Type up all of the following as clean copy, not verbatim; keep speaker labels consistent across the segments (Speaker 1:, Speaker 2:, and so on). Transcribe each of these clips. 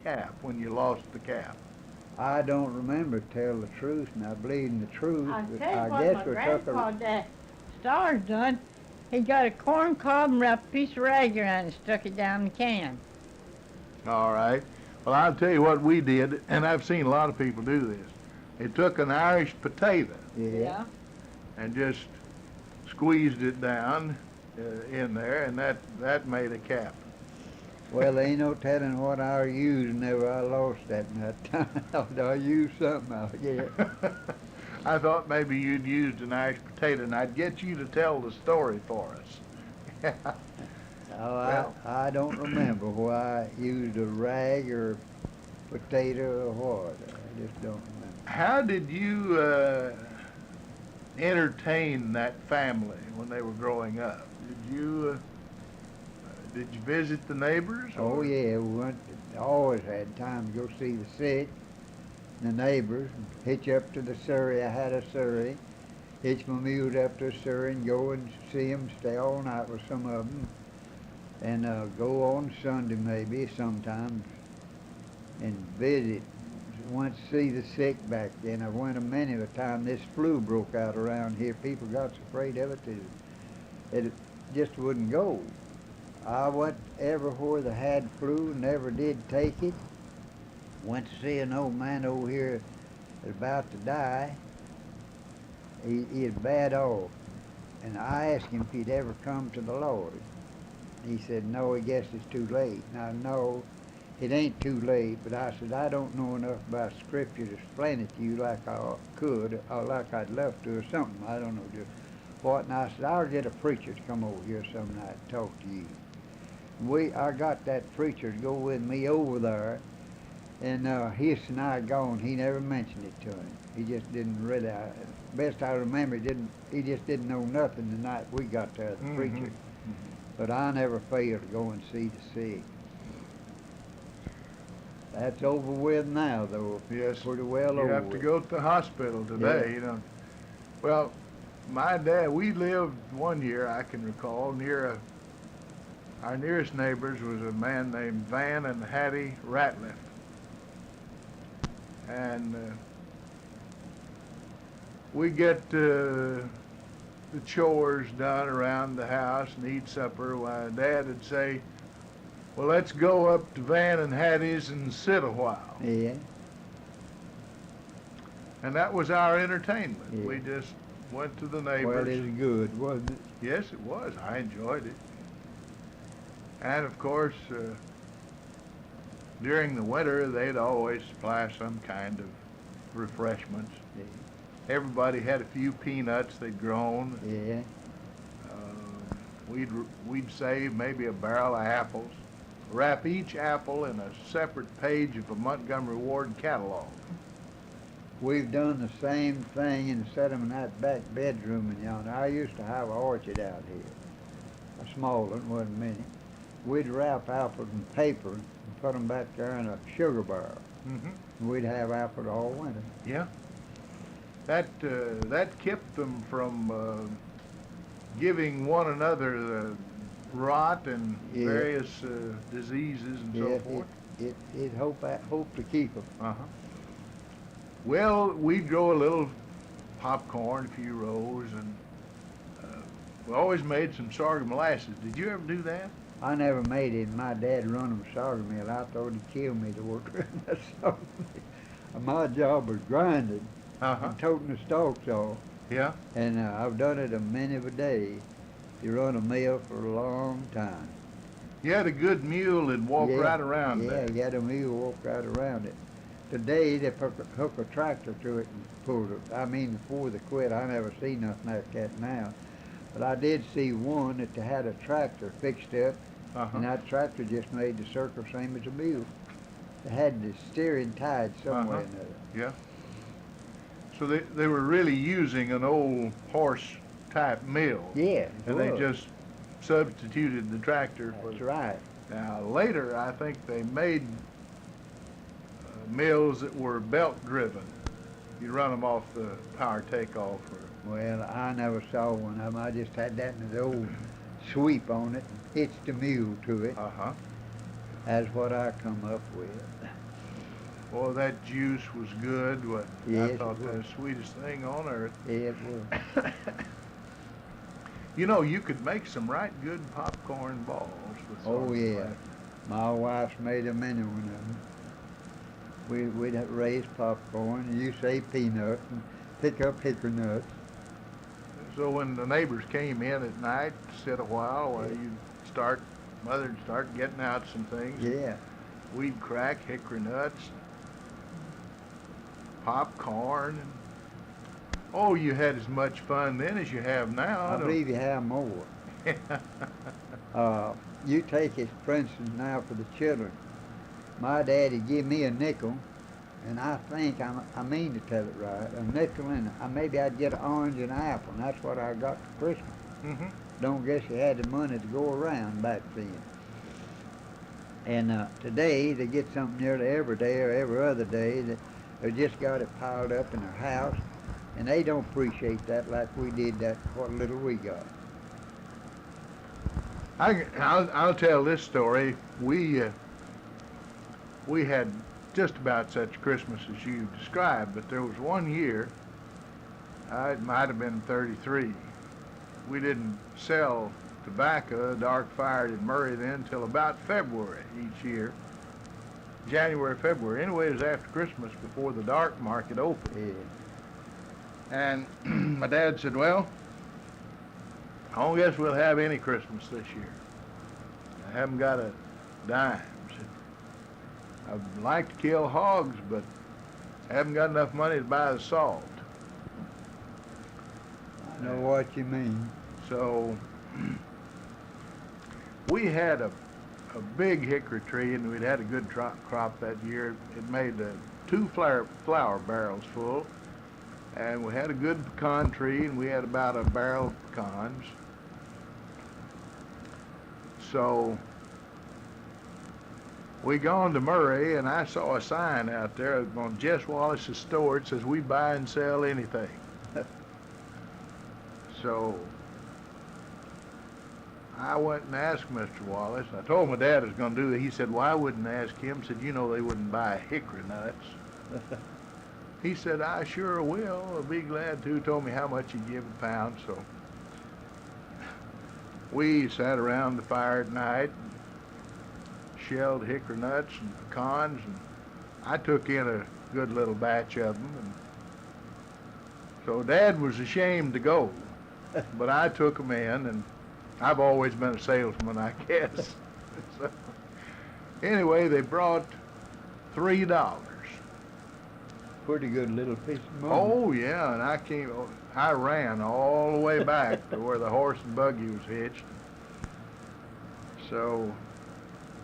Speaker 1: calf when you lost the calf?
Speaker 2: I don't remember to tell the truth, and I believe in the truth.
Speaker 3: I'll
Speaker 2: But
Speaker 3: tell you
Speaker 2: I
Speaker 3: what
Speaker 2: guess
Speaker 3: my
Speaker 2: we took a.
Speaker 3: grandpa Stars done. He got a corn cob and wrapped a piece of rag around it and stuck it down the can.
Speaker 1: All right. Well, I'll tell you what we did, and I've seen a lot of people do this. They took an Irish potato
Speaker 2: Yeah.
Speaker 1: and just squeezed it down in there, and that made a cap.
Speaker 2: Well, there ain't no telling what I used whenever I lost that in that time. I used something out, yeah.
Speaker 1: I thought maybe you'd used an Irish potato, and I'd get you to tell the story for us.
Speaker 2: Oh,
Speaker 1: Well,
Speaker 2: I don't remember why I used a rag or potato or what. I just don't remember.
Speaker 1: how did you entertain that family when they were growing up? Did you visit the neighbors?
Speaker 2: Oh
Speaker 1: Or?
Speaker 2: yeah, we went. Always had time to go see the sick, the neighbors, and hitch up to the Surrey. I had a Surrey. Hitch my mules up to the Surrey and go and see them. Stay all night with some of them, and go on Sunday maybe sometimes and visit. Went to see the sick back then. I went a many a time. This flu broke out around here. People got so afraid of it that it just wouldn't go. I went everywhere that had flu, never did take it. Went to see an old man over here that's about to die. He is bad off. And I asked him if he'd ever come to the Lord. He said, no, he guess it's too late. Now, no, it ain't too late, but I said, I don't know enough about Scripture to explain it to you like I could, or like I'd love to, or something. I don't know just what. And I said, I'll get a preacher to come over here some night and talk to you. I got that preacher to go with me over there, and Hiss and I gone. He never mentioned it to him. He just didn't really. Best I remember, he just didn't know nothing the night we got there, the preacher.
Speaker 1: Mm-hmm.
Speaker 2: But I never failed to go and see the sick. That's over with now, though.
Speaker 1: Yes.
Speaker 2: Pretty well
Speaker 1: You
Speaker 2: over
Speaker 1: have to
Speaker 2: with.
Speaker 1: go to the hospital today,
Speaker 2: Yeah.
Speaker 1: you know. Well, my dad, we lived one year, I can recall, near our nearest neighbors was a man named Van and Hattie Ratliff. And we get the chores done around the house and eat supper. Why, Dad would say, well, let's go up to Van and Hattie's and sit a while.
Speaker 2: Yeah.
Speaker 1: And that was our entertainment.
Speaker 2: Yeah.
Speaker 1: We just went to the
Speaker 2: Well,
Speaker 1: neighbors.
Speaker 2: it was good, wasn't it?
Speaker 1: Yes, it was. I enjoyed it. And of course, during the winter, they'd always supply some kind of refreshments.
Speaker 2: Yeah.
Speaker 1: Everybody had a few peanuts they'd grown.
Speaker 2: Yeah.
Speaker 1: We'd save maybe a barrel of apples, wrap each apple in a separate page of a Montgomery Ward catalog.
Speaker 2: We've done the same thing and set them in that back bedroom in yonder. I used to have an orchard out here, a small one, wasn't many. We'd wrap apples in paper and put them back there in a sugar barrel.
Speaker 1: Mm-hmm.
Speaker 2: We'd have apples all winter.
Speaker 1: Yeah. That kept them from giving one another the rot and
Speaker 2: Yeah.
Speaker 1: various diseases and so forth.
Speaker 2: It hope to keep them.
Speaker 1: Uh-huh. Well, we'd grow a little popcorn, a few rows, and we always made some sorghum molasses. Did you ever do that?
Speaker 2: I never made it. My dad run a sorghum mill. I thought he'd kill me to work around that sorghum mill. My job was grinding
Speaker 1: Uh-huh.
Speaker 2: and toting the stalks off.
Speaker 1: Yeah?
Speaker 2: And I've done it a many of a day. You run a mill for a long time.
Speaker 1: You had a good mule that'd walk
Speaker 2: Yeah,
Speaker 1: right around
Speaker 2: yeah,
Speaker 1: there.
Speaker 2: you had a mule walk right around it. Today they hook a tractor to it and pulled it. I mean, before they quit, I never seen nothing like that now. But I did see one that they had a tractor fixed up,
Speaker 1: Uh-huh.
Speaker 2: and that tractor just made the circle same as a mule. They had the steering tied somewhere
Speaker 1: Uh-huh.
Speaker 2: in there.
Speaker 1: Yeah. So they were really using an old horse type mill.
Speaker 2: Yeah, it
Speaker 1: And they
Speaker 2: was.
Speaker 1: just substituted the tractor for.
Speaker 2: That's right.
Speaker 1: Now later, I think they made mills that were belt driven. You run them off the power takeoff.
Speaker 2: Well, I never saw one of them. I just had that in the old sweep on it and hitched the mule to it.
Speaker 1: Uh huh.
Speaker 2: That's what I come up with.
Speaker 1: Boy, that juice was good. What
Speaker 2: Yes,
Speaker 1: I
Speaker 2: it
Speaker 1: thought
Speaker 2: was.
Speaker 1: the sweetest thing on earth.
Speaker 2: It was.
Speaker 1: You know, you could make some right good popcorn balls with
Speaker 2: Oh
Speaker 1: something
Speaker 2: yeah.
Speaker 1: like
Speaker 2: My wife's made a many one of them. We'd raise popcorn, and you say peanuts, and pick up hickory nuts.
Speaker 1: So when the neighbors came in at night to sit a while
Speaker 2: Yeah.
Speaker 1: you'd mother'd start getting out some things.
Speaker 2: Yeah.
Speaker 1: We'd crack hickory nuts, popcorn, and oh, you had as much fun then as you have now.
Speaker 2: I believe you have more. You take it, for instance, now for the children. My daddy give me a nickel, and I think I mean to tell it right, a nickel, and maybe I'd get an orange and an apple, and that's what I got for Christmas.
Speaker 1: Hmm.
Speaker 2: Don't guess you had the money to go around back then. And today they get something nearly every day or every other day that they just got it piled up in their house, and they don't appreciate that like we did that what little we got.
Speaker 1: I'll tell this story. We had just about such Christmas as you described, but there was one year, it might have been 33. We didn't sell tobacco, dark fired in Murray then until about February each year. January, February. Anyway, it was after Christmas before the dark market opened.
Speaker 2: Yeah.
Speaker 1: And my dad said, well, I don't guess we'll have any Christmas this year. I haven't got a dime. I'd like to kill hogs, but I haven't got enough money to buy the salt.
Speaker 2: I know what you mean.
Speaker 1: So we had a big hickory tree, and we'd had a good crop that year. It made 2 flour barrels full, and we had a good pecan tree, and we had about a barrel of pecans. So we gone to Murray, and I saw a sign out there on Jess Wallace's store. It says, we buy and sell anything. So I went and asked Mr. Wallace. I told my dad I was going to do it. He said, well, I wouldn't ask him. He said, you know they wouldn't buy hickory nuts. He said, I sure will. I'll be glad to. Told me how much he'd give a pound. So we sat around the fire at night, shelled hickory nuts and pecans, and I took in a good little batch of them. And so Dad was ashamed to go, but I took them in, and I've always been a salesman, I guess. So, anyway, they brought $3.
Speaker 2: Pretty good little piece of money.
Speaker 1: Oh yeah, and I ran all the way back to where the horse and buggy was hitched. So,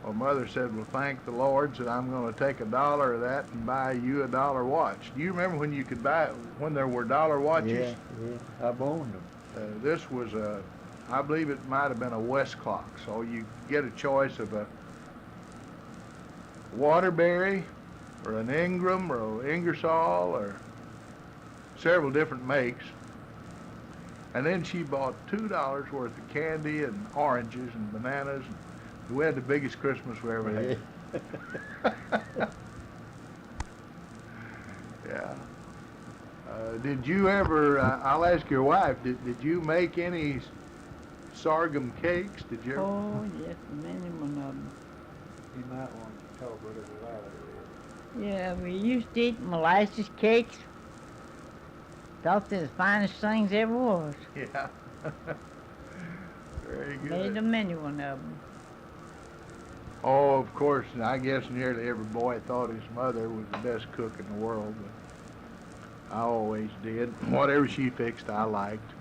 Speaker 1: well, Mother said, well, thank the Lord, said I'm going to take $1 of that and buy you a dollar watch. Do you remember when you could buy, when there were dollar watches?
Speaker 2: Yeah, I've owned them.
Speaker 1: This was I believe it might have been a West clock. So you get a choice of a Waterbury or an Ingram or an Ingersoll or several different makes. And then she bought $2 worth of candy and oranges and bananas. And we had the biggest Christmas we ever had. Yeah. Did you ever, I'll ask your wife, did you make any sorghum cakes? Did you ever?
Speaker 3: Oh, yes, many one of them.
Speaker 2: You might want to talk a little louder.
Speaker 3: Yeah, we used to eat molasses cakes. Thought they're the finest things ever was.
Speaker 1: Yeah. Very good.
Speaker 3: Made a many one of them.
Speaker 1: Oh, of course, I guess nearly every boy thought his mother was the best cook in the world, but I always did. Whatever she fixed, I liked.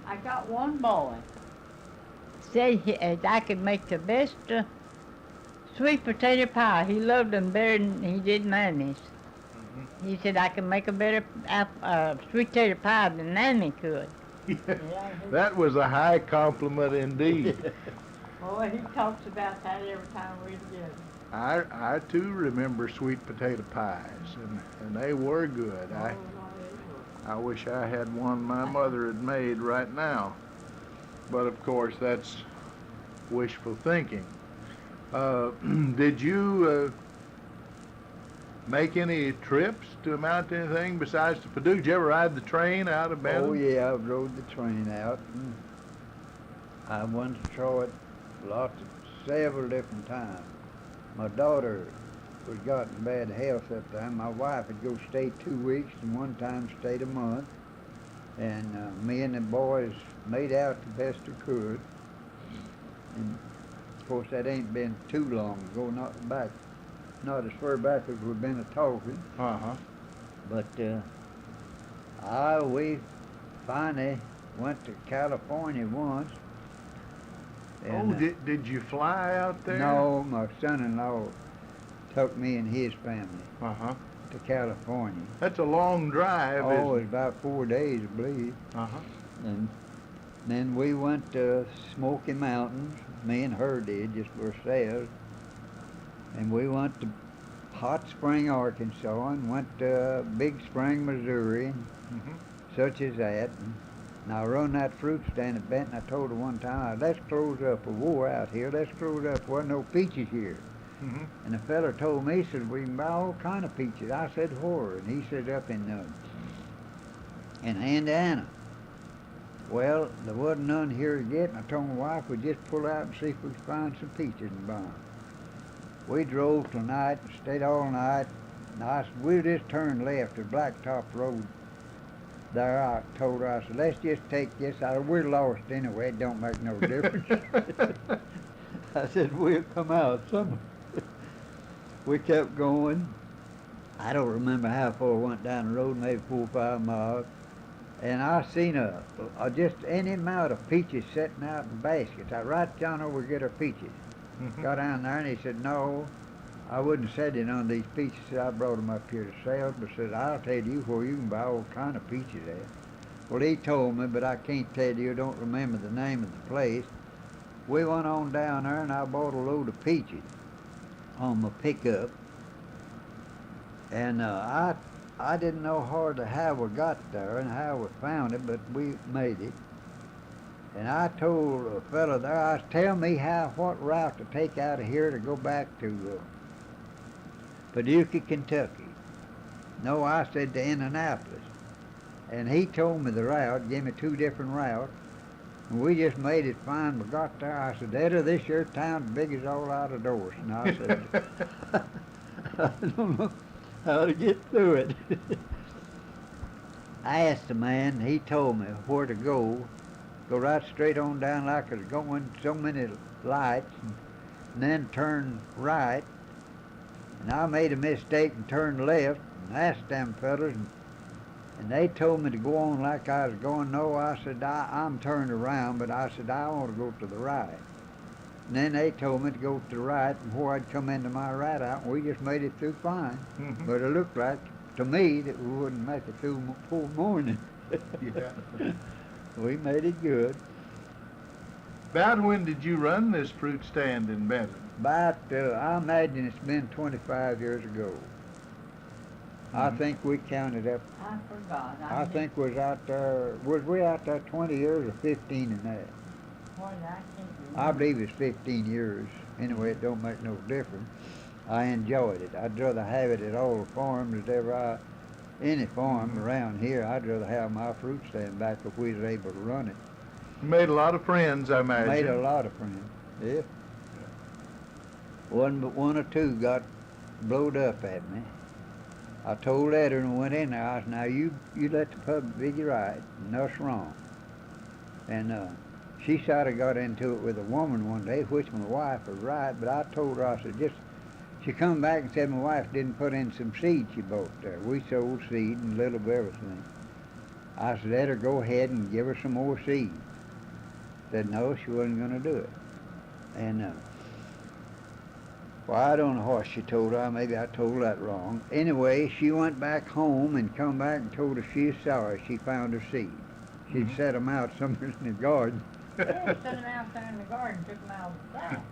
Speaker 3: I got one boy. Said I could make the best sweet potato pie. He loved them better than he did mayonnaise. He said I could make a better sweet potato pie than Nanny could.
Speaker 1: That was a high compliment indeed.
Speaker 3: Boy, he talks about that every time we're together.
Speaker 1: I too remember sweet potato pies, and they were good. I wish I had one my mother had made right now. But of course, that's wishful thinking. Did you make any trips to amount to anything besides to Purdue? Did you ever ride the train out of Benton?
Speaker 2: Oh yeah, I rode the train out. And I went to Detroit several different times. My daughter was got in bad health at the time. My wife would go stay 2 weeks and one time stayed a month. And me and the boys made out the best we could. And of course that ain't been too long ago, not as far back as we've been a-talking.
Speaker 1: Uh-huh.
Speaker 2: But we finally went to California once. And,
Speaker 1: Did you fly out there?
Speaker 2: no, my son-in-law took me and his family
Speaker 1: Uh-huh.
Speaker 2: to California.
Speaker 1: That's a long drive,
Speaker 2: Oh, it
Speaker 1: isn't
Speaker 2: was
Speaker 1: it?
Speaker 2: about 4 days, I believe.
Speaker 1: Uh-huh.
Speaker 2: And then we went to Smoky Mountains. Me and her did, just for ourselves. And we went to Hot Spring, Arkansas, and went to Big Spring, Missouri, and
Speaker 1: Mm-hmm.
Speaker 2: such as that. And I run that fruit stand at Benton. I told her one time, let's close up. A war out here. Let's close up. There wasn't no peaches here.
Speaker 1: Mm-hmm.
Speaker 2: And the feller told me, he said, we can buy all kind of peaches. I said, where? And he said, up in Indiana. Well, there wasn't none here to get, and I told my wife we'd just pull out and see if we could find some peaches and buy 'em. We drove tonight and stayed all night. And we just turned left at Blacktop Road. There, I told her, I said, let's just take this out. We're lost anyway. It don't make no difference. I said, we'll come out somewhere. We kept going. I don't remember how far we went down the road, maybe 4 or 5 miles. And I seen just any amount of peaches sitting out in baskets. I right down over get our peaches.
Speaker 1: Mm-hmm.
Speaker 2: Got down there and he said, no, I wouldn't sell you none of these peaches. I brought them up here to sell, but said, I'll tell you where you can buy all kind of peaches at. Well, he told me, but I can't tell you, I don't remember the name of the place. We went on down there and I bought a load of peaches on my pickup. And I didn't know hardly how we got there and how we found it, but we made it. And I told a fellow there, I said, tell me what route to take out of here to go back to Paducah, Kentucky. No, I said to Indianapolis. And he told me the route, gave me 2 different routes. And we just made it fine. We got there. I said, Eddie, this your town's big as all out of doors. And I said, I don't know how to get through it. I asked the man, he told me where to go. Go right straight on down like there's going so many lights, and then turn right. And I made a mistake and turned left and asked them fellas, and they told me to go on like I was going. No, I said, I'm turned around, but I said, I want to go to the right. And then they told me to go to the right and where I'd come into my right out, and we just made it through fine.
Speaker 1: Mm-hmm.
Speaker 2: But it looked like, to me, that we wouldn't make it through full morning.
Speaker 1: Yeah.
Speaker 2: We made it good.
Speaker 1: About when did you run this fruit stand in Benton?
Speaker 2: About, I imagine it's been 25 years ago. I think we counted up.
Speaker 3: I forgot.
Speaker 2: I think was we out there 20 years or 15 in that?
Speaker 3: Boy, I can't
Speaker 2: I
Speaker 3: remember.
Speaker 2: believe it's 15 years. Anyway, it don't make no difference. I enjoyed it. I'd rather have it at all the farms as ever any farm around here. I'd rather have my fruit stand back if we was able to run it.
Speaker 1: You made a lot of friends, I imagine.
Speaker 2: Made a lot of friends. Yeah. One or two got blowed up at me. I told Eddie and went in there, I said, now you let the public be right, and us wrong. And she sort of got into it with a woman one day, which my wife was right, but I told her, I said, she come back and said my wife didn't put in some seed she bought there. We sold seed and a little of everything. I said, let her go ahead and give her some more seed. Said no, she wasn't going to do it. And, well, I don't know what she told her. Maybe I told that wrong. Anyway, she went back home and come back and told her she was sorry she found her seed. She'd set them out somewhere in the garden.
Speaker 3: Yeah, set them out there in the garden, took them out of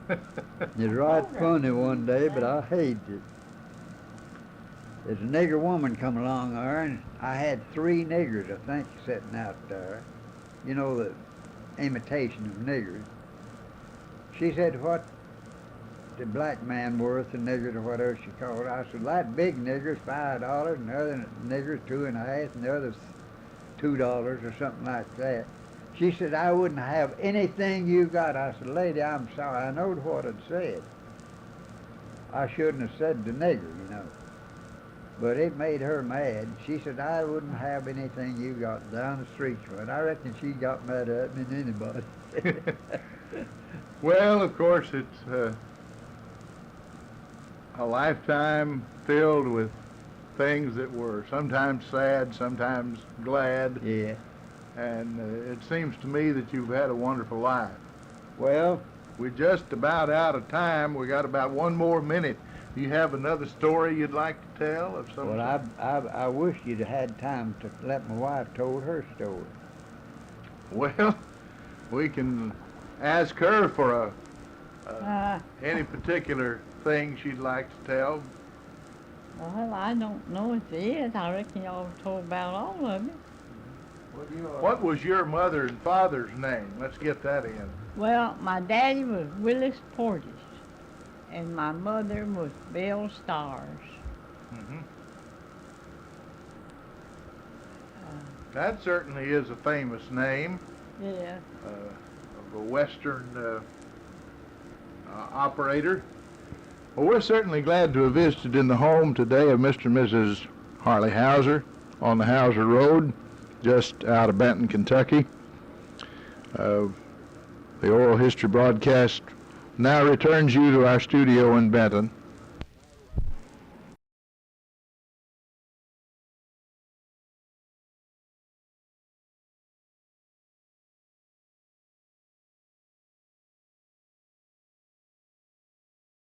Speaker 3: the back.
Speaker 2: It's right funny one day, but I hated it. There's a nigger woman come along there, and I had 3 niggers, I think, sitting out there. You know, the imitation of niggers. She said, what the black man worth, the niggers or whatever she called it. I said, that big nigger's $5, and the other nigger's 2.5, and the other's $2 or something like that. She said, I wouldn't have anything you got. I said, lady, I'm sorry. I knowed what I'd said. I shouldn't have said the nigger, you know. But it made her mad. She said, I wouldn't have anything you got down the street. But I reckon she got mad at me than anybody.
Speaker 1: Well, of course, it's a lifetime filled with things that were sometimes sad, sometimes glad.
Speaker 2: Yeah.
Speaker 1: And it seems to me that you've had a wonderful life.
Speaker 2: Well,
Speaker 1: We're just about out of time. We got about one more minute. Do you have another story you'd like to tell of some
Speaker 2: well,
Speaker 1: sort?
Speaker 2: I wish you'd had time to let my wife told her story.
Speaker 1: Well, we can ask her for any particular thing she'd like to tell.
Speaker 3: Well, I don't know if it is. I reckon y'all told about all of it.
Speaker 1: What was your mother and father's name? Let's get that in.
Speaker 3: Well, my daddy was Willis Portis, and my mother was Belle Stars.
Speaker 1: Mm-hmm. That certainly is a famous name
Speaker 3: Yeah.
Speaker 1: of a Western operator. Well, we're certainly glad to have visited in the home today of Mr. and Mrs. Harley Hauser on the Hauser Road, just out of Benton, Kentucky. The oral history broadcast now returns you to our studio in Benton.